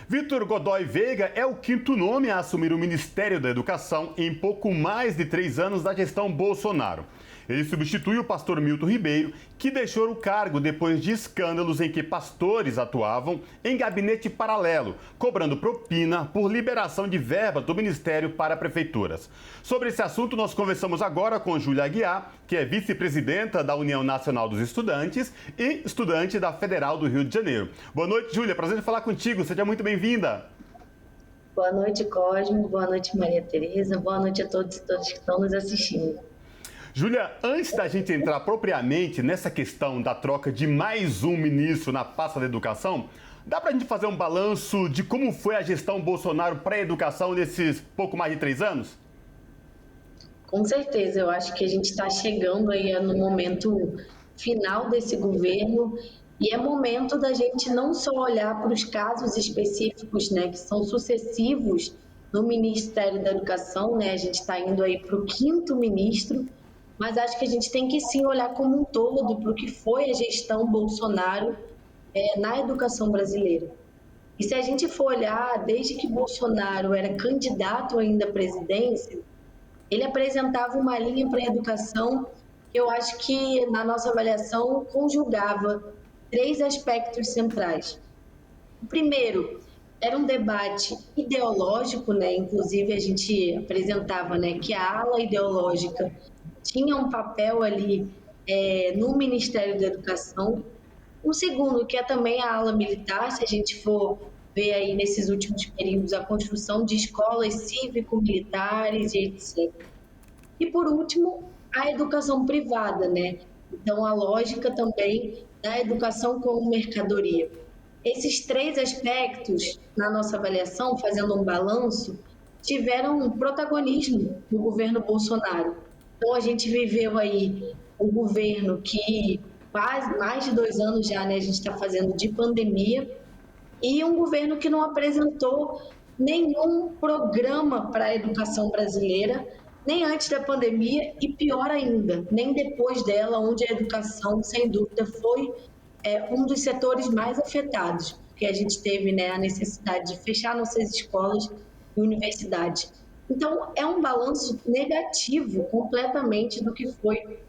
Vitor Godoy Veiga é o quinto nome a assumir o Ministério da Educação em pouco mais de 3 anos da gestão Bolsonaro. Ele substitui o pastor Milton Ribeiro, que deixou o cargo depois de escândalos em que pastores atuavam em gabinete paralelo, cobrando propina por liberação de verba do Ministério para prefeituras. Sobre esse assunto, nós conversamos agora com Júlia Aguiar, que é vice-presidenta da União Nacional dos Estudantes e estudante da Federal do Rio de Janeiro. Boa noite, Júlia. Prazer em falar contigo. Seja muito bem-vinda. Boa noite, Cosmo. Boa noite, Maria Tereza. Boa noite a todos e todas que estão nos assistindo. Júlia, antes da gente entrar propriamente nessa questão da troca de mais um ministro na pasta da educação, dá para a gente fazer um balanço de como foi a gestão Bolsonaro para a educação nesses pouco mais de 3 anos? Com certeza, eu acho que a gente está chegando aí no momento final desse governo e é momento da gente não só olhar para os casos específicos, né, que são sucessivos no Ministério da Educação, né, a gente está indo aí para o 5º ministro, mas acho que a gente tem que sim olhar como um todo para o que foi a gestão Bolsonaro na educação brasileira. E se a gente for olhar, desde que Bolsonaro era candidato ainda à presidência, ele apresentava uma linha para a educação que eu acho que, na nossa avaliação, conjugava 3 aspectos centrais. O primeiro era um debate ideológico, né? Inclusive a gente apresentava, né, que a ala ideológica tinha um papel ali no Ministério da Educação. O segundo, que é também a ala militar, se a gente for ver aí nesses últimos períodos a construção de escolas cívico-militares e etc. E por último, a educação privada, né? Então a lógica também da educação como mercadoria. Esses 3 aspectos, na nossa avaliação, fazendo um balanço, tiveram um protagonismo no governo Bolsonaro. Então, a gente viveu aí um governo que faz mais de 2 anos já, né, a gente está fazendo de pandemia, e um governo que não apresentou nenhum programa para a educação brasileira, nem antes da pandemia e pior ainda, nem depois dela, onde a educação, sem dúvida, foi um dos setores mais afetados, porque a gente teve, né, a necessidade de fechar nossas escolas e universidades. Então, é um balanço negativo completamente do que foi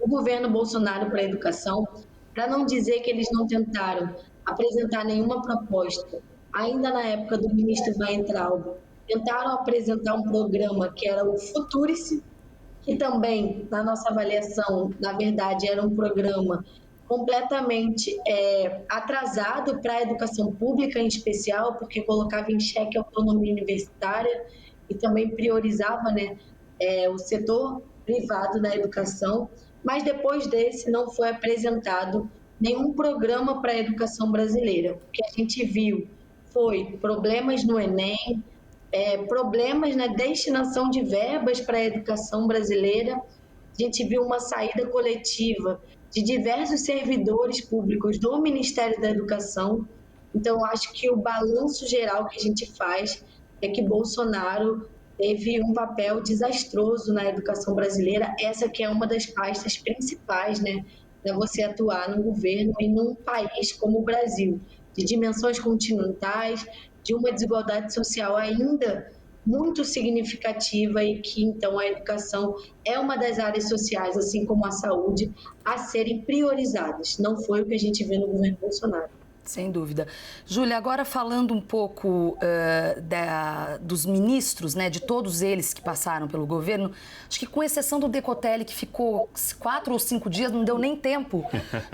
o governo Bolsonaro para a educação, para não dizer que eles não tentaram apresentar nenhuma proposta. Ainda na época do ministro Weintraub, tentaram apresentar um programa que era o Futurice, que também, na nossa avaliação, na verdade, era um programa completamente atrasado para a educação pública em especial, porque colocava em xeque a autonomia universitária e também priorizava, né, o setor privado na educação, mas depois desse não foi apresentado nenhum programa para a educação brasileira. O que a gente viu foi problemas no Enem, problemas na destinação de verbas para a educação brasileira. A gente viu uma saída coletiva de diversos servidores públicos do Ministério da Educação. Então, acho que o balanço geral que a gente faz é que Bolsonaro teve um papel desastroso na educação brasileira, essa que é uma das pastas principais, né, para você atuar num governo e num país como o Brasil, de dimensões continentais, de uma desigualdade social ainda muito significativa e que, então, a educação é uma das áreas sociais, assim como a saúde, a serem priorizadas. Não foi o que a gente vê no governo Bolsonaro. Sem dúvida. Júlia, agora falando um pouco dos ministros, né, de todos eles que passaram pelo governo, acho que com exceção do Decotelli, que ficou 4 ou 5 dias, não deu nem tempo,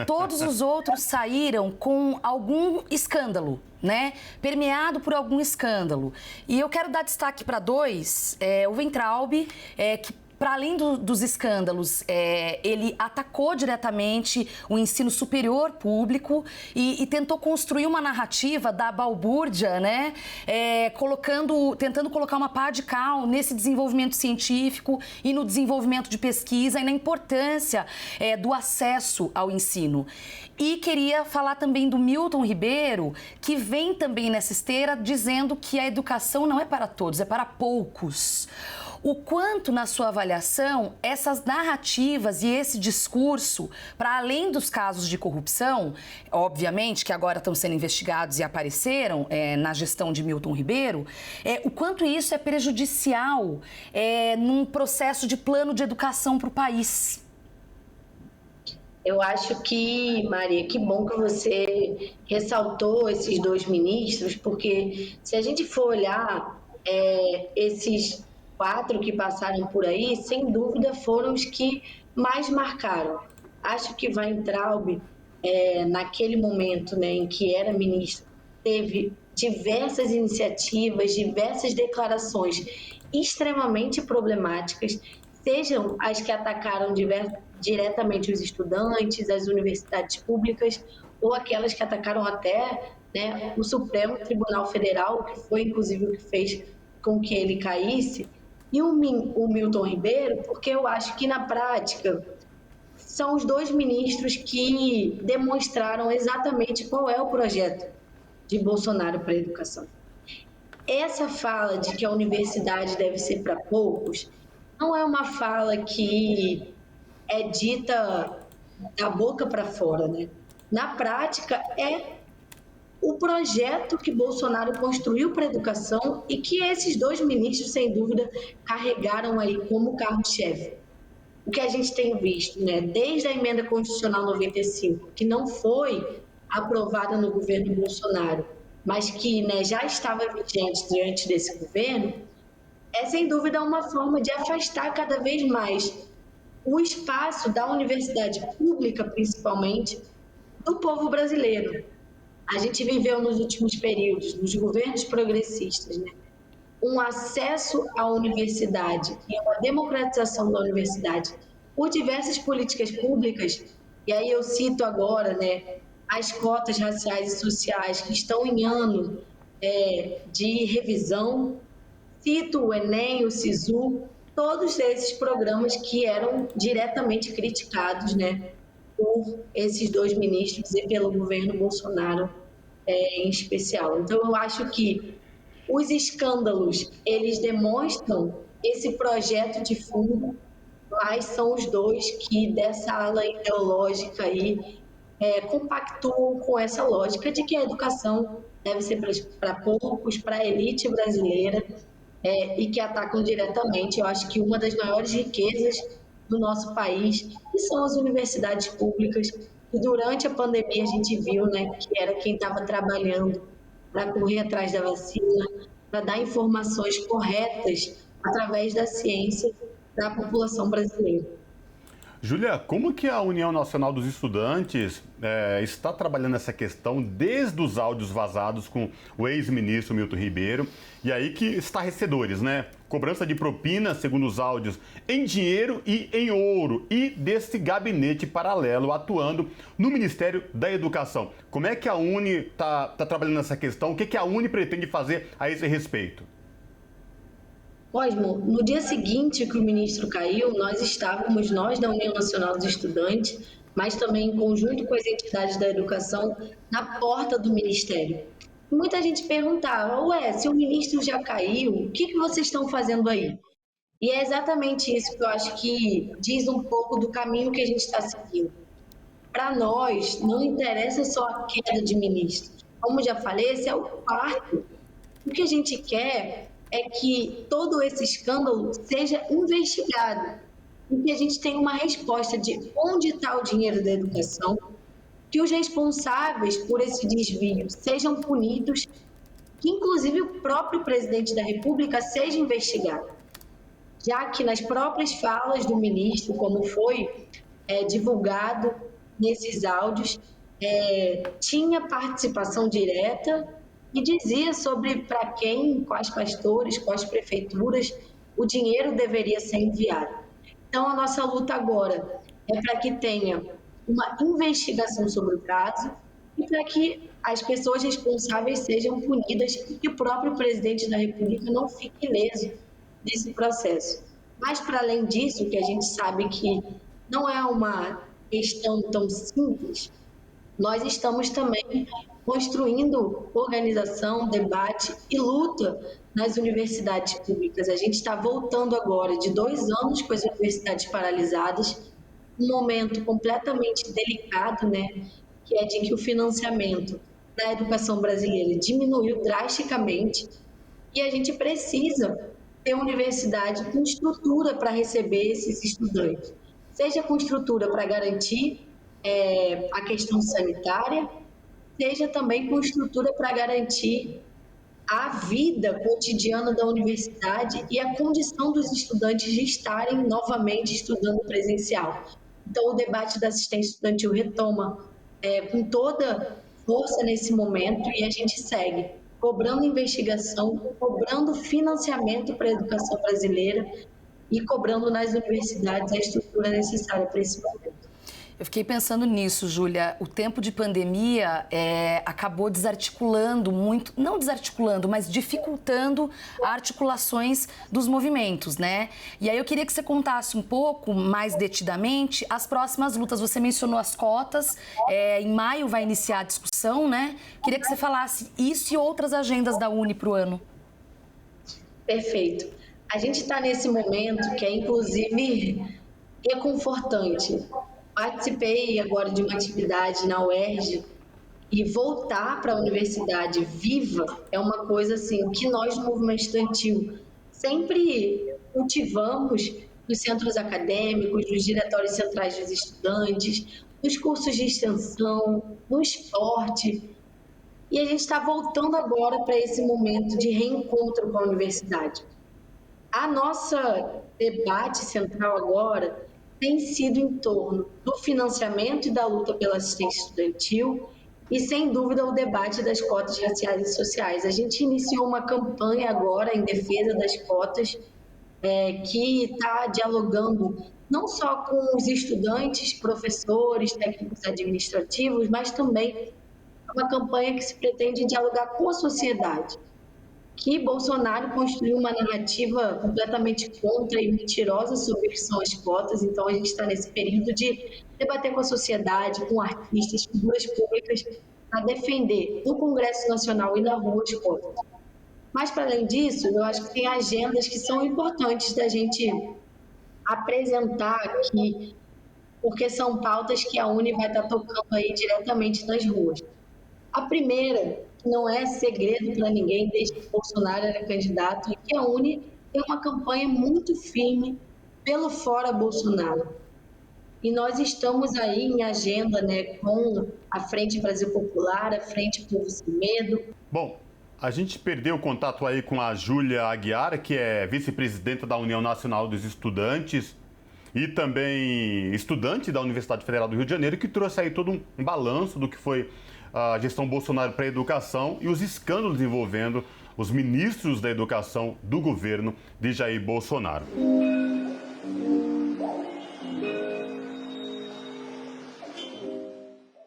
todos os outros saíram com algum escândalo, né, permeado por algum escândalo. E eu quero dar destaque para 2, o Weintraub, que para além dos escândalos, ele atacou diretamente o ensino superior público e tentou construir uma narrativa da balbúrdia, né? Tentando colocar uma pá de cal nesse desenvolvimento científico e no desenvolvimento de pesquisa e na importância do acesso ao ensino. E queria falar também do Milton Ribeiro, que vem também nessa esteira dizendo que a educação não é para todos, é para poucos. O quanto, na sua avaliação, essas narrativas e esse discurso, para além dos casos de corrupção, obviamente, que agora estão sendo investigados e apareceram na gestão de Milton Ribeiro, o quanto isso é prejudicial num processo de plano de educação para o país? Eu acho que, Maria, que bom que você ressaltou esses dois ministros, porque se a gente for olhar esses 4 que passaram por aí, sem dúvida foram os que mais marcaram. Acho que Weintraub, naquele momento, né, em que era ministro, teve diversas iniciativas, diversas declarações extremamente problemáticas, sejam as que atacaram diretamente os estudantes, as universidades públicas, ou aquelas que atacaram até, né, o Supremo Tribunal Federal, que foi inclusive o que fez com que ele caísse, e o Milton Ribeiro, porque eu acho que na prática são os dois ministros que demonstraram exatamente qual é o projeto de Bolsonaro para a educação. Essa fala de que a universidade deve ser para poucos não é uma fala que é dita da boca para fora, né? Na prática, é o projeto que Bolsonaro construiu para a educação e que esses dois ministros, sem dúvida, carregaram aí como carro-chefe. O que a gente tem visto, né, desde a emenda constitucional 95, que não foi aprovada no governo Bolsonaro, mas que, né, já estava vigente diante desse governo, é sem dúvida uma forma de afastar cada vez mais o espaço da universidade pública, principalmente, do povo brasileiro. A gente viveu nos últimos períodos, nos governos progressistas, né, um acesso à universidade e uma democratização da universidade por diversas políticas públicas, e aí eu cito agora, né, as cotas raciais e sociais que estão em ano de revisão, cito o Enem, o SISU, todos esses programas que eram diretamente criticados, né, por esses dois ministros e pelo governo Bolsonaro em especial. Então, eu acho que os escândalos, eles demonstram esse projeto de fundo, mas são os dois que dessa ala ideológica aí compactuam com essa lógica de que a educação deve ser para poucos, para a elite brasileira, e que atacam diretamente, eu acho que uma das maiores riquezas do nosso país, que são as universidades públicas, que durante a pandemia a gente viu, né, que era quem estava trabalhando para correr atrás da vacina, para dar informações corretas através da ciência para a população brasileira. Júlia, como que a União Nacional dos Estudantes está trabalhando essa questão desde os áudios vazados com o ex-ministro Milton Ribeiro, e aí que estarrecedores, né? Cobrança de propina, segundo os áudios, em dinheiro e em ouro, e desse gabinete paralelo atuando no Ministério da Educação. Como é que a Uni está trabalhando nessa questão? O que a Uni pretende fazer a esse respeito? Cosmo, no dia seguinte que o ministro caiu, nós da União Nacional dos Estudantes, mas também em conjunto com as entidades da educação, na porta do ministério. Muita gente perguntava, se o ministro já caiu, o que vocês estão fazendo aí? E é exatamente isso que eu acho que diz um pouco do caminho que a gente está seguindo. Para nós, não interessa só a queda de ministros. Como já falei, esse é o quarto. O que a gente quer é que todo esse escândalo seja investigado e que a gente tenha uma resposta de onde está o dinheiro da educação, que os responsáveis por esse desvio sejam punidos, que inclusive o próprio presidente da República seja investigado, já que nas próprias falas do ministro, como foi divulgado nesses áudios, tinha participação direta e dizia sobre para quem, quais pastores, quais prefeituras o dinheiro deveria ser enviado. Então, a nossa luta agora é para que tenha uma investigação sobre o caso e para que as pessoas responsáveis sejam punidas e que o próprio presidente da República não fique ileso nesse processo. Mas, para além disso, que a gente sabe que não é uma questão tão simples, nós estamos também construindo organização, debate e luta nas universidades públicas. A gente está voltando agora de 2 anos com as universidades paralisadas, um momento completamente delicado, né, que é de que o financiamento da educação brasileira diminuiu drasticamente e a gente precisa ter uma universidade com estrutura para receber esses estudantes, seja com estrutura para garantir a questão sanitária, seja também com estrutura para garantir a vida cotidiana da universidade e a condição dos estudantes de estarem novamente estudando presencial. Então, o debate da assistência estudantil retoma com toda força nesse momento e a gente segue cobrando investigação, cobrando financiamento para a educação brasileira e cobrando nas universidades a estrutura necessária para esse momento. Eu fiquei pensando nisso, Júlia. O tempo de pandemia acabou desarticulando muito, não desarticulando, mas dificultando articulações dos movimentos, né? E aí eu queria que você contasse um pouco, mais detidamente, as próximas lutas. Você mencionou as cotas, em maio vai iniciar a discussão, né? Queria que você falasse isso e outras agendas da Uni para o ano. Perfeito. A gente está nesse momento que é, inclusive, reconfortante. Participei agora de uma atividade na UERJ e voltar para a universidade viva é uma coisa assim que nós do movimento estudantil sempre cultivamos nos centros acadêmicos, nos diretórios centrais dos estudantes, nos cursos de extensão, no esporte. E a gente está voltando agora para esse momento de reencontro com a universidade. A nossa debate central agora tem sido em torno do financiamento e da luta pela assistência estudantil e, sem dúvida, o debate das cotas raciais e sociais. A gente iniciou uma campanha agora em defesa das cotas que está dialogando não só com os estudantes, professores, técnicos administrativos, mas também uma campanha que se pretende dialogar com a sociedade. Que Bolsonaro construiu uma narrativa completamente contra e mentirosa sobre o que são as cotas, então a gente está nesse período de debater com a sociedade, com artistas, figuras públicas, para defender no Congresso Nacional e na rua as cotas. Mas, para além disso, eu acho que tem agendas que são importantes da gente apresentar aqui, porque são pautas que a Uni vai estar tocando aí diretamente nas ruas. A primeira, que não é segredo para ninguém desde que Bolsonaro era candidato, é que a Uni tem uma campanha muito firme pelo Fora Bolsonaro. E nós estamos aí em agenda, né, com a Frente Brasil Popular, a Frente Povo Sem Medo. Bom, a gente perdeu o contato aí com a Júlia Aguiar, que é vice-presidenta da União Nacional dos Estudantes e também estudante da Universidade Federal do Rio de Janeiro, que trouxe aí todo um balanço do que foi a gestão Bolsonaro para a educação e os escândalos envolvendo os ministros da educação do governo de Jair Bolsonaro.